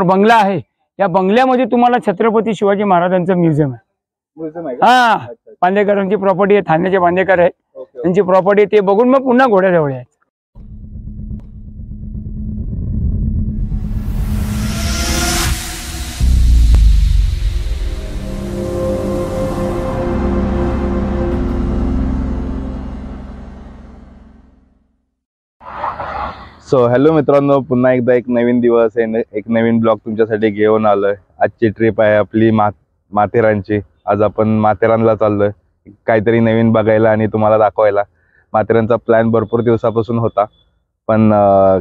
समोर बंगला आहे, या बंगल्यामध्ये तुम्हाला छत्रपती शिवाजी महाराजांचं म्युझियम आहे। हा, बांदेकरांची प्रॉपर्टी आहे, ठाण्याचे बांदेकर आहे, त्यांची प्रॉपर्टी, ते बघून मग पुन्हा घोड्याजवळ आहे। सो हॅलो मित्रांनो, पुन्हा एकदा एक नवीन दिवस आहे, एक नवीन ब्लॉग तुमच्यासाठी घेऊन आलोय। आजची ट्रिप आहे आपली माथेरानची। आज आपण माथेरानला चाललोय काहीतरी नवीन बघायला आणि तुम्हाला दाखवायला। माथेरानचा प्लॅन भरपूर दिवसापासून होता, पण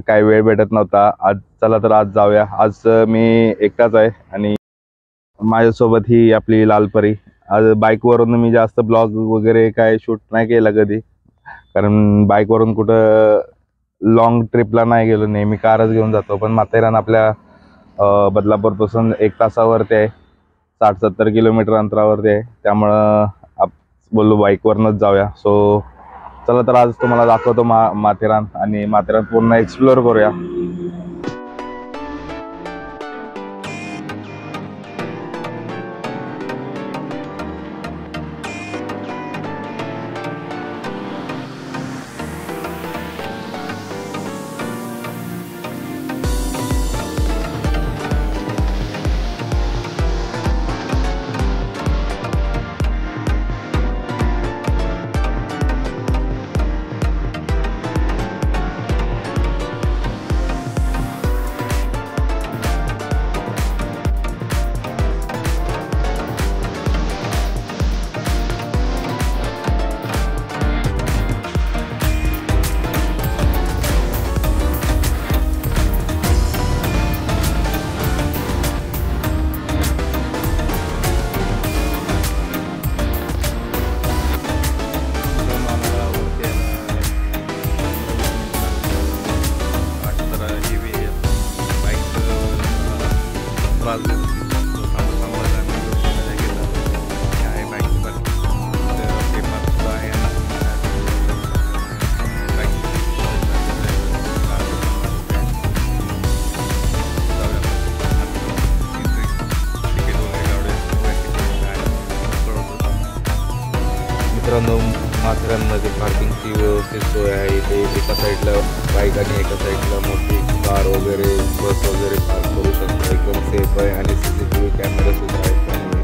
काही वेळ भेटत नव्हता। आज चला तर आज जाऊया। आज मी एकटाच आहे आणि माझ्यासोबत ही आपली लालपरी। आज बाईकवरून मी जास्त ब्लॉग वगैरे काय शूट नाही केला कधी, कारण बाईकवरून कुठं लॉंग ट्रिपला नाही गेलो, नेहमी कारच घेऊन जातो। पण माथेरान आपल्या बदलापूरपासून 1 तासावरती आहे, 60-70 किलोमीटर अंतरावरती आहे, त्यामुळं बोललो बाईकवरनंच जाऊया। सो चला तर आज तुम्हाला दाखवतो माथेरान, आणि माथेरान पूर्ण एक्सप्लोअर करूया। मित्रांनो, माथेरानमध्ये पार्किंगची व्यवस्थित सोय आहे। इथे एका साईडला बाईक आणि एका साईडला मोठी कार वगैरे, बस वगैरे पार्क करू शकता। एकदम सेफ आहे आणि CCTV कॅमेरा सुद्धा आहेत, त्यामुळे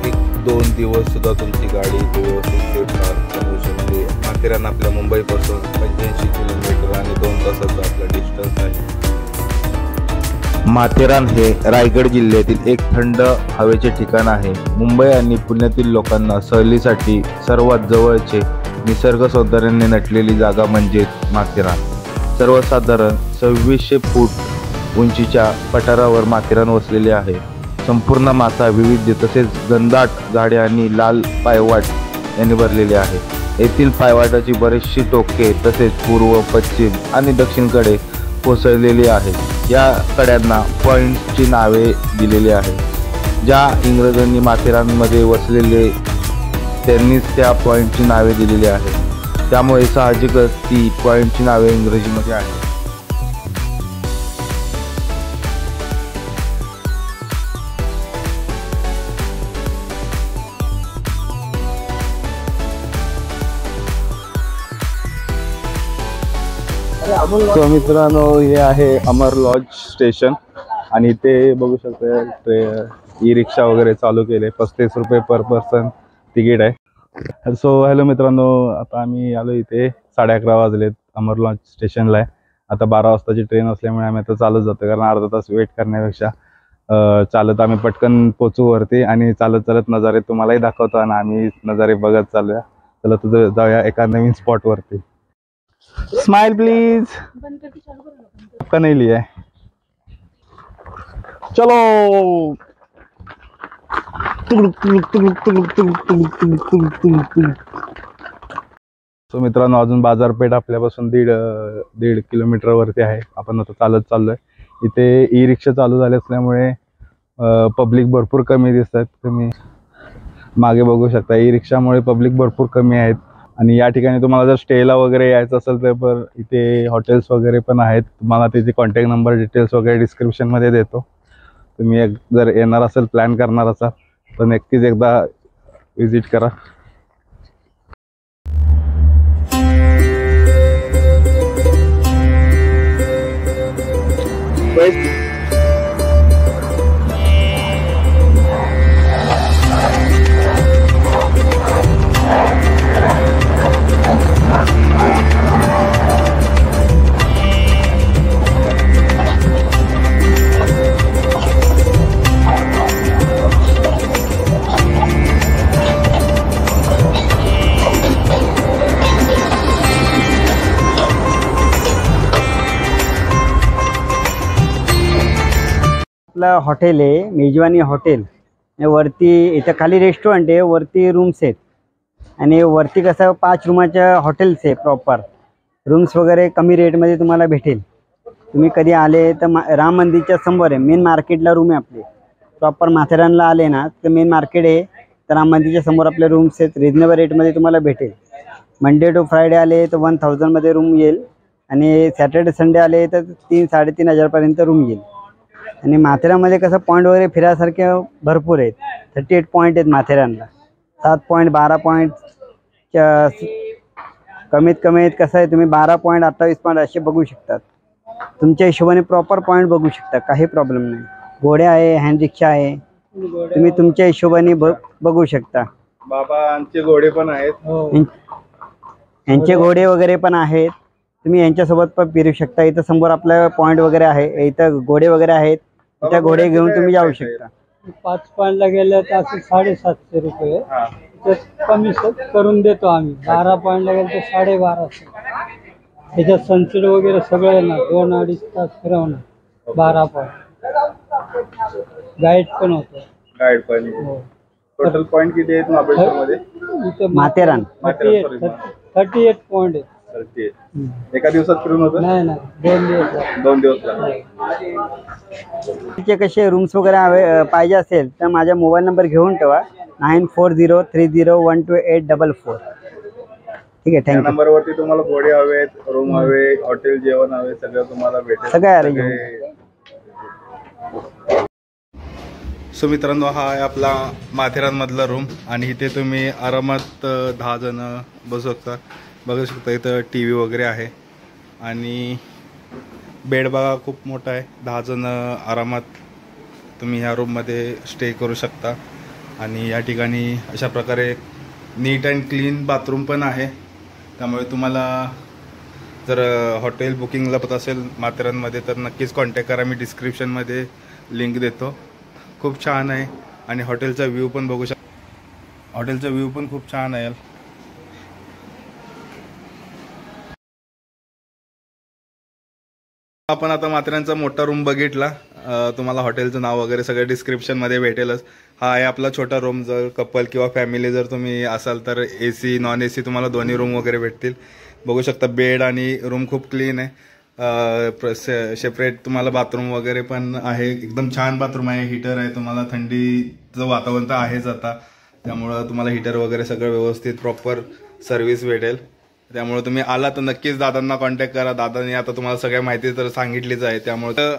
1-2 दिवस सुद्धा तुमची गाडी व्यवस्थित सेफ पार्क करू शकते। माथेरान आपल्या मुंबईपासून 85 किलोमीटर आणि 2 तासाचा आपला डिस्टन्स आहे। माथेरान हे रायगड जिल्ह्यातील एक थंड हवेचे ठिकाण आहे। मुंबई आणि पुण्यातील लोकांना सहलीसाठी सर्वात जवळचे निसर्ग सौंदर्याने नटलेली जागा म्हणजे माथेरान। सर्वसाधारण 2600 फूट उंचीच्या पठारावर माथेरान वसलेले आहे। संपूर्ण माथा विविध तसेच घनदाट झाडे आणि लाल पायवाट यांनी भरलेले आहे। येथील पायवाटाची बरीचशी टोके तसेच पूर्व, पश्चिम आणि दक्षिणकडे कोसळलेली आहेत। या कड्यांना पॉइंट्सची नावे दिलेली आहेत। ज्या इंग्रजांनी माथेरानमध्ये वसलेले त्यांनीच त्या पॉइंटची नावे दिलेली आहेत, त्यामुळे साहजिकच ती पॉइंटची नावे इंग्रजीमध्ये आहेत। तो मित्रांनो, हे आहे अमर लॉज स्टेशन आणि इथे बघू शकता ई रिक्षा वगैरे चालू केले। 35 रुपये पर पर्सन तिकीट आहे। सो हॅलो मित्रांनो, आता आम्ही आलो इथे 11:30 वाजलेत, अमर लॉज स्टेशनला आहे। आता 12 वाजताची ट्रेन असल्यामुळे आम्ही आता चालत जातो, कारण अर्धा तास वेट करण्यापेक्षा चालत आम्ही पटकन पोचू वरती आणि चालत चालत नजारे तुम्हालाही दाखवतो आणि आम्ही नजारे बघत चालूया। चला तुझं जाऊया एका नवीन स्पॉट वरती। Smile please. का नहीं लिया है? चलो। सो मित्रांनो, अजून बाजारपेठ आपल्यापासून 1.5 किलोमीटर वरती आहे। आपण आता चालत चाललोय। इथे ई रिक्षा चालू झाले असल्यामुळे पब्लिक भरपूर कमी दिसतात। तुम्ही मागे बघू शकता, ई रिक्षामुळे पब्लिक भरपूर कमी आहेत आणि या ठिकाणी तुम्हाला जर स्टेला वगैरे यायचं असेल तर इथे हॉटेल्स वगैरे पण आहेत. तुम्हाला त्याची कॉन्टॅक्ट नंबर डिटेल्स वगैरे डिस्क्रिप्शनमध्ये देतो. तुम्ही जर येणार असेल, प्लॅन करणार असाल तर नक्कीच एकदा विजिट करा. आपलं हॉटेल आहे मेजवानी हॉटेल. वरती इथं खाली रेस्टॉरंट आहे, वरती रूम्स आहेत. आणि वरती कसं 5 रूमाच्या हॉटेल्स आहे. प्रॉपर रूम्स वगैरे कमी रेटमध्ये तुम्हाला भेटेल. तुम्ही कधी आले तर राम मंदिरच्या समोर आहे, मेन मार्केटला रूम आहे आपले. प्रॉपर माथेरानला आले ना तर मेन मार्केट आहे, तर राम मंदिरच्या समोर आपले रूम्स आहेत. रिजनेबल रेटमध्ये तुम्हाला भेटेल. मंडे टू फ्रायडे आले तर 1000मध्ये रूम येईल, आणि सॅटर्डे संडे आले तर 3-3.5 हजारपर्यंत रूम येईल. आणि माथेरानमध्ये कसं पॉईंट वगैरे फिरायसारखे भरपूर आहेत. 38 पॉईंट आहेत माथेरानला. 7 पॉईंट 12 पॉईंट कमीत कमी कसं आहे, तुम्ही 12 पॉईंट 28 पॉईंट असे बघू शकतात. तुमच्या हिशोबाने प्रॉपर पॉईंट बघू शकता, काही प्रॉब्लेम नाही. घोडे आहे, हँड रिक्षा आहे, तुम्ही तुमच्या हिशोबाने बघू शकता. बाबांचे घोडे पण आहेत, यांचे घोडे वगैरे पण आहेत. तुम्ही यांच्यासोबत पण फिरू शकता. इथं समोर आपलं पॉईंट वगैरे आहे, इथं घोडे वगैरे आहेत. इथं घोडे घेऊन तुम्ही जाऊ शकता. 5 पॉईंटला गेलं तर असे 750 रुपये कमी करून देतो आम्ही. 12 पॉईंटला गेलं तर 1250. त्याच्यात सनसेट वगैरे सगळं येणार. 2-2.5 तास फिरवणार. 12 पॉईंट गाईड पण होतं. गाईड पण. टोटल पॉईंट किती आहेत महाबळेश्वरमध्ये? माथेरान 38 पॉईंट आहे. एका दिवसात फिरून होतं? नाही 2 दिवस. तिचे कसे रूम्स वगैरे पाहिजे असेल तर माझा मोबाईल नंबर घेऊन ठेवा, 9403012844. ठीक आहे, थँक्यू. नंबरवरती तुम्हाला घोडे हवेत, रूम हवे, हॉटेल जेवण हवे, सगळं तुम्हाला भेटेल. सगळं अरेंज. सो मित्रांनो, हा आहे आपला माथेरानमधला रूम. आणि इथे तुम्ही आरामात 10 जण बघू शकता. इथं TV वगैरे आहे, आणि बेड बघा खूप मोठा आहे. 10 जण आरामात तुम्ही ह्या रूममध्ये स्टे करू शकता. आणि या ठिकाणी अशा प्रकारे नीट अँड क्लीन बाथरूम पण आहे. त्यामुळे तुम्हाला जर हॉटेल बुकिंगला पत असेल माथेरानमध्ये तर नक्कीच कॉन्टॅक्ट करा. मी डिस्क्रिप्शनमध्ये लिंक देतो. खूप छान आहे. आणि हॉटेलचा व्ह्यू पण बघू शकता. हॉटेलचा व्ह्यू पण खूप छान आहे. आपण आता माथेरानचा मोठा रूम बघितला. तुम्हाला हॉटेलचं नाव वगैरे सगळं डिस्क्रिप्शनमध्ये भेटेलच. हा आहे आपला छोटा रूम. जर कपल किंवा फॅमिली जर तुम्ही असाल तर AC नॉन AC तुम्हाला दोन्ही रूम वगैरे भेटतील. बघू शकता बेड आणि रूम खूप क्लीन आहे. सेपरेट तुम्हाला बाथरूम वगैरे पण आहे. एकदम छान बाथरूम आहे. हीटर आहे. तुम्हाला थंडीचं वातावरण तर आहेच आता, त्यामुळं तुम्हाला हीटर वगैरे सगळं व्यवस्थित प्रॉपर सर्व्हिस भेटेल. त्यामुळे तुम्ही आला तर नक्कीच दादांना कॉन्टॅक्ट करा. दादांनी आता तुम्हाला सगळ्या माहिती तर सांगितलीच आहे, त्यामुळे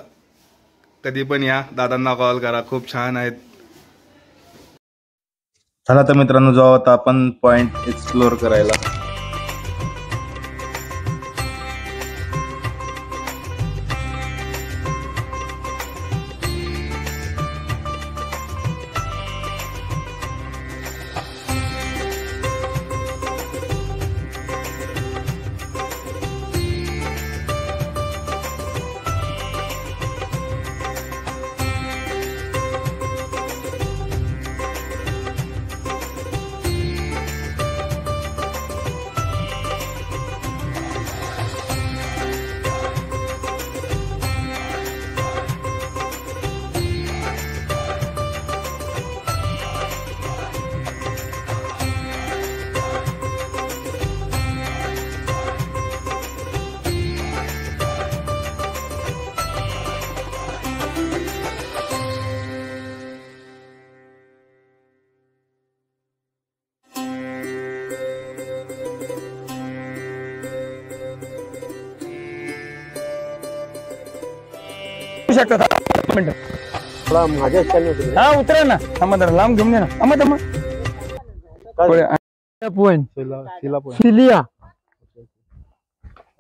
कधी पण या, दादांना कॉल करा. खूप छान आहेत. चला तर मित्रांनो, जाऊ आता आपण पॉइंट एक्सप्लोर करायला. शकता. एक मिनिट. हा उतरा ना. थांबा जरा लांब घेऊन दे ना. थांबा. पॉइंट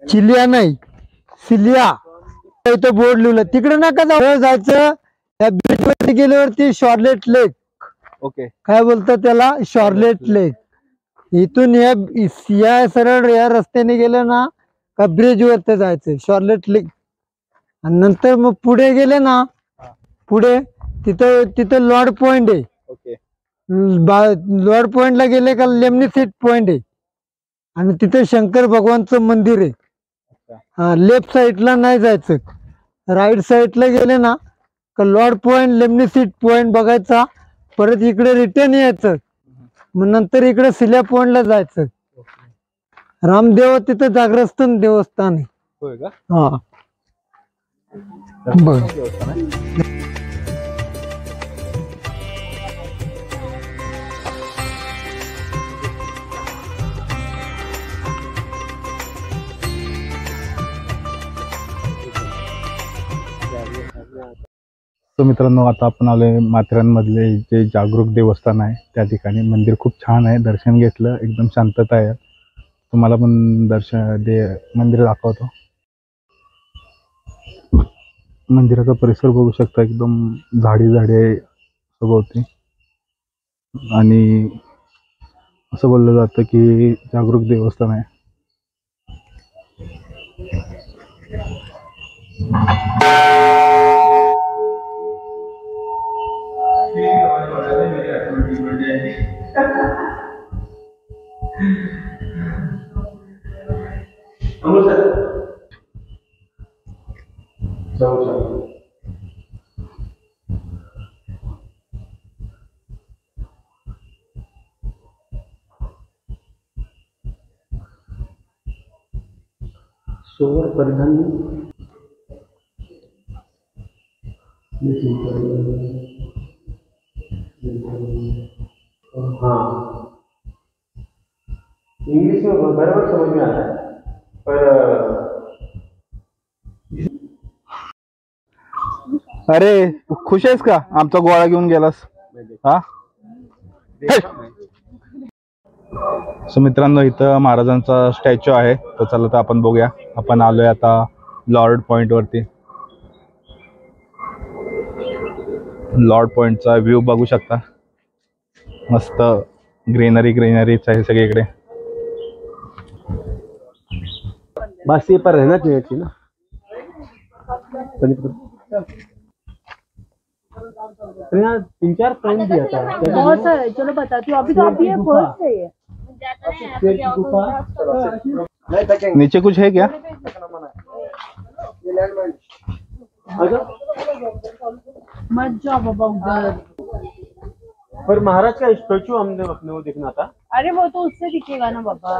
चिलिया नाही सिलिया इथं बोर्ड लिहिलं. तिकडे नका जायचं. त्या बीच वरती गेल्यावरती शॉर्लेट लेक. ओके. काय बोलतात त्याला? शॉर्लेट लेक. इथून या सरळ या रस्त्याने गेलं ना का ब्रिज वरती जायचं शॉर्लेट लेक. आणि नंतर मग पुढे गेले ना पुढे तिथं लॉर्ड पॉइंट आहे. ओके. लॉर्ड पॉइंटला गेले का लेमनी सीट पॉइंट आहे आणि तिथे शंकर भगवानचं मंदिर आहे. हा लेफ्ट साईडला नाही जायचं. राईट साईडला गेले ना का Lord point lemony seat point बघायचा. परत इकडे रिटर्न यायचं. मग नंतर इकडे सिल्या पॉइंटला जायचं. रामदेव तिथं जागरस्थ देवस्थान आहे. होय का? हा बर. तर मित्रांनो आता आपण आलोय माथेरानमधले जे जागरूक देवस्थान आहे त्या ठिकाणी. मंदिर खूप छान आहे. दर्शन घेतलं एकदम शांतता आहे. तुम्हाला पण मंदिर दाखवतो. मंदिराचा परिसर बघू शकता. एकदम झाडी आहे सभोवती. आणि असं बोललं जातं की जागरूक देवस्थान आहे. सोवर परिधान हाँ इंग्लिश में बराबर समझ में आता है पर अरे खुश आहेस का? आमचा गोळा घेऊन गेलास. हा सो मित्रांनो इथं महाराजांचा स्टॅच्यू आहे. तर चला तर आपण बघूया. आपण आलोय आता लॉर्ड पॉइंट वरती. लॉर्ड पॉइंटचा व्ह्यू बघू शकता. मस्त ग्रीनरीच आहे सगळीकडे. बस ये पर रहना चाहिए ना. यहाँ 3-4 पॉइंट दिया था. बहुत सारे. चलो बताती हूँ. अभी तो अभी फर्स्ट है ये. नीचे कुछ है क्या? मत जाओ बाबा उधर. पर महाराज का स्टैचू हमने अपने को देखना था. अरे वो तो उससे दिखेगा ना बाबा.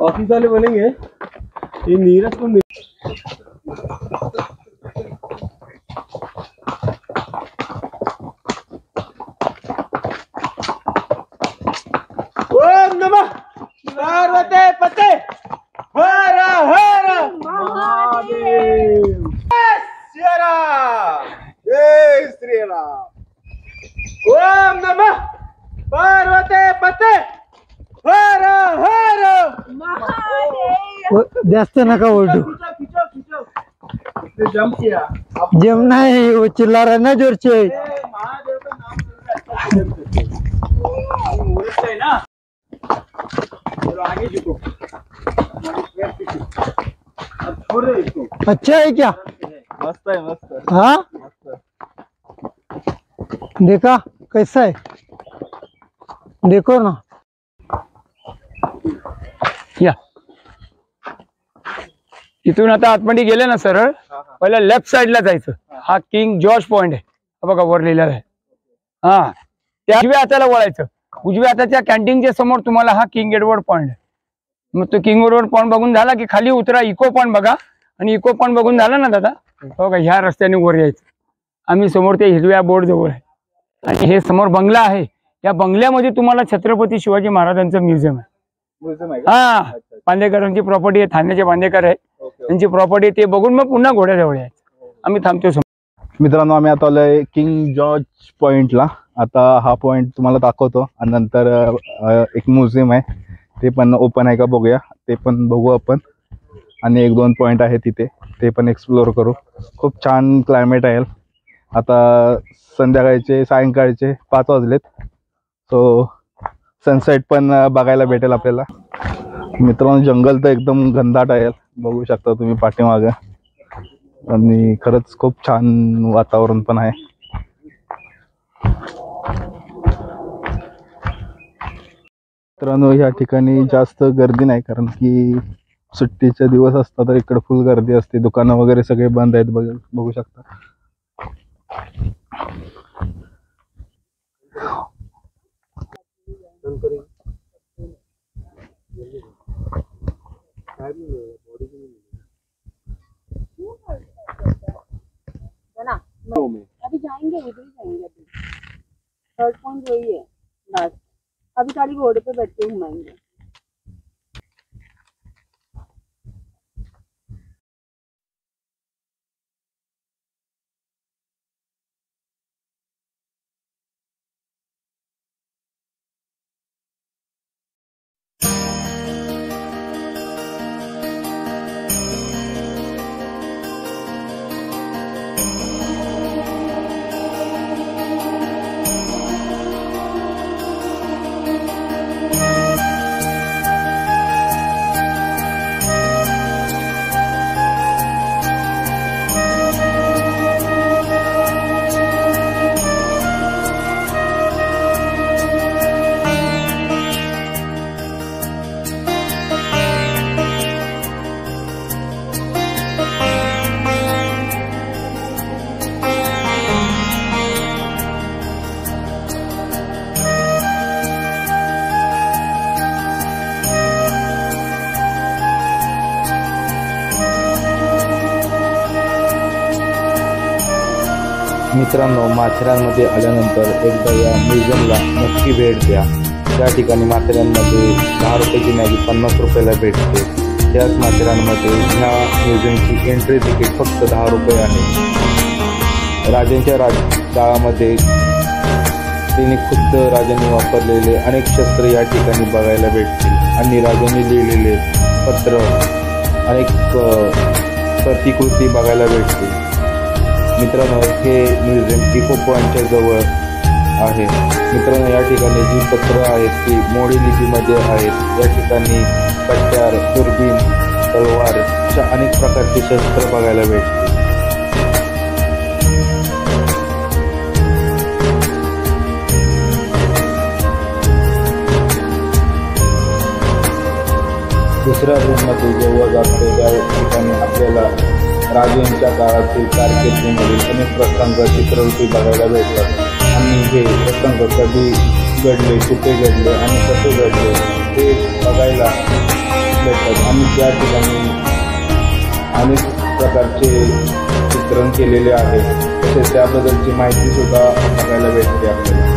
ऑफिस वाले बोलेंगे ये नीरज को ओम नमः पार्वती पते हर हर महादेव. श्री राम. जय श्री राम. ओम नमः पार्वती पते हर हर जास्त नका ओरडू. जम किया जेम नाही वो चिल्ला रहा ना जोर से. महादेव का नाम है ना. चलो आगे झुको. अब छोड़ो इसको. अच्छा है क्या? मस्त आहे. मस्त. हाँ देखा कैसा है? देखो ना. या इथून आता आतमध्ये गेले ना सरळ पहिला लेफ्ट साइडला जायचं. हा किंग जॉर्ज पॉइंट आहे. बघा वर लिहिलेला आहे. हा त्या उजव्या हाताला वळायचं. उजव्या हाताच्या कॅन्टीनच्या समोर तुम्हाला हा किंग एडवर्ड पॉइंट आहे. मग तो किंग एडवर्ड पॉइंट बघून झाला की खाली उतरा. इको पॉइंट बघा. आणि इको पॉइंट बघून झाला ना दादा बघा ह्या रस्त्याने वर यायचं. आम्ही समोर त्या हिरव्या बोर्ड जवळ आहे. आणि हे समोर बंगला आहे. या बंगल्यामध्ये तुम्हाला छत्रपती शिवाजी महाराजांचं म्युझियम आहे. म्युझियम आहे हा, बांदेकरांची प्रॉपर्टी आहे, ठाण्याचे बांदेकर आहे त्यांची प्रॉपर्टी. ते बघून मग पुन्हा घोड्याजवळ यायचं. आम्ही थांबतो समोर. मित्रांनो, आम्ही आता आलोय किंग जॉर्ज पॉइंटला. आता हा पॉइंट तुम्हाला दाखवतो आणि नंतर एक म्युझियम आहे ते पण ओपन आहे का बघूया, ते पण बघू आपण. आणि 1-2 पॉइंट आहे तिथे, ते पण एक्सप्लोर करू. खूप छान क्लायमेट आहे. आता संध्याकाळचे सायंकाळचे 5 वाजलेत. सो सनसेट पण बघायला भेटेल आपल्याला. मित्रांनो, जंगल तर एकदम घनदाट आहे, बघू शकता तुम्ही पाठीमागं. आणि खरंच खूप छान वातावरण पण आहे. मित्रांनो, या ठिकाणी जास्त गर्दी नाही, कारण की सुट्टीचे दिवस असतात तर इकडे फुल गर्दी असते. दुकानं वगैरे सगळे बंद आहेत, बघू शकता. अभी जाएंगे, उधर ही जाएंगे. अभी थर्ड पॉइंट वही है लास्ट. अभी खाली घोड़े पे बैठ के घुमाएंगे. मित्रांनो, माथेरानमध्ये आल्यानंतर एकदा या म्युझियमला नक्की भेट द्या. त्या ठिकाणी माथेरानमध्ये 10 रुपयाची मॅगी 50 रुपयाला भेटते. त्याच माथेरानमध्ये ह्या म्युझियमची एंट्री तिकीट फक्त 10 रुपये आहे. राजांच्या काळामध्ये तिने खुद्द राजांनी वापरलेले अनेक शस्त्र या ठिकाणी बघायला भेटतील. आणि राजांनी लिहिलेले पत्र, अनेक प्रतिकृती बघायला भेटतील. मित्रांनो, हे म्युझियम इको पॉईंटच्या जवळ आहे. मित्रांनो, या ठिकाणी जी पत्र आहेत ती मोडी लिपीमध्ये आहेत. या ठिकाणी कट्यार, दुर्बीण, तलवार अशा अनेक प्रकारचे शस्त्र बघायला भेटतील. दुसऱ्या रूममध्ये जेव्हा जातो त्या ठिकाणी आपल्याला राजांच्या काळातील कारकिर्दीमधील अनेक प्रसंग चित्ररूपी बघायला भेटतात. आणि हे प्रसंग कधी घडले, कुठे घडले आणि कसे घडले ते बघायला भेटतात. आणि त्या ठिकाणी अनेक प्रकारचे चित्रण केलेले आहे. तसेच त्याबद्दलची माहितीसुद्धा बघायला भेटते आपल्याला.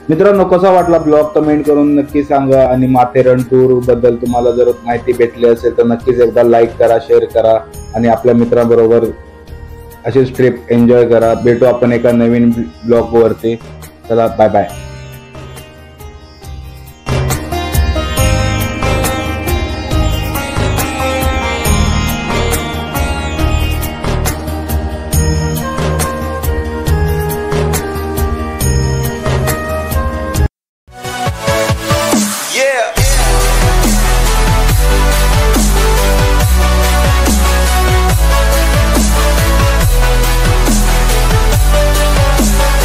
मित्रांनो, कसा वाटला ब्लॉग कमेंट करून नक्की सांगा आणि माथेरान टूर बद्दल तुम्हाला जर माहिती भेटली असेल तर नक्कीच एकदा लाईक करा, शेअर करा आणि आपल्या मित्रांबरोबर अशीच ट्रिप एन्जॉय करा. भेटू आपण एका नवीन ब्लॉग वरती. चला, बाय बाय.